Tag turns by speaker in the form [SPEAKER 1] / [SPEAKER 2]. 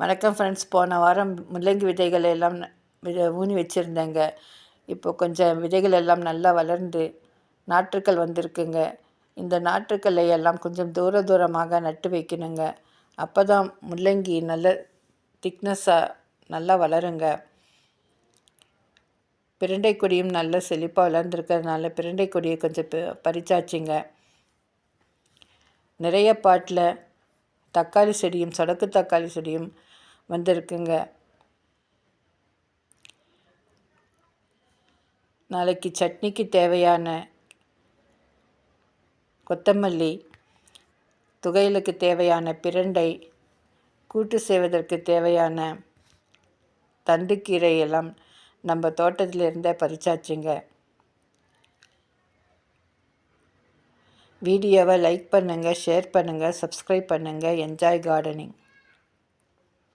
[SPEAKER 1] வணக்கம் ஃப்ரெண்ட்ஸ். போன வாரம் முள்ளங்கி விதைகள் எல்லாம் ஊனி வச்சுருந்தேங்க. இப்போ கொஞ்சம் விதைகள் எல்லாம் நல்லா வளர்ந்து நாற்றுக்கள் வந்திருக்குங்க. இந்த நாற்றுக்களை எல்லாம் கொஞ்சம் தூரமாக நட்டு வைக்கணுங்க. அப்போ தான் முள்ளங்கி நல்ல திக்னஸாக நல்லா வளருங்க. பிரண்டை கொடியும் நல்ல செழிப்பாக வளர்ந்துருக்கிறதுனால பிரண்டை கொடியை கொஞ்சம் பறிச்சாச்சுங்க. நிறைய பாட்டில் தக்காளி செடியும் சொடக்கு தக்காளி செடியும் வந்திருக்குங்க. நாளைக்கு சட்னிக்கு தேவையான கொத்தமல்லி, துவையலுக்கு தேவையான பிரண்டை, கூட்டு செய்வதற்கு தேவையான தண்டுக்கீரை எல்லாம் நம்ம தோட்டத்தில் இருந்தே பறிச்சாச்சுங்க. வீடியோவை லைக் பண்ணுங்கள், ஷேர் பண்ணுங்கள், சப்ஸ்கிரைப் பண்ணுங்கள். Enjoy gardening.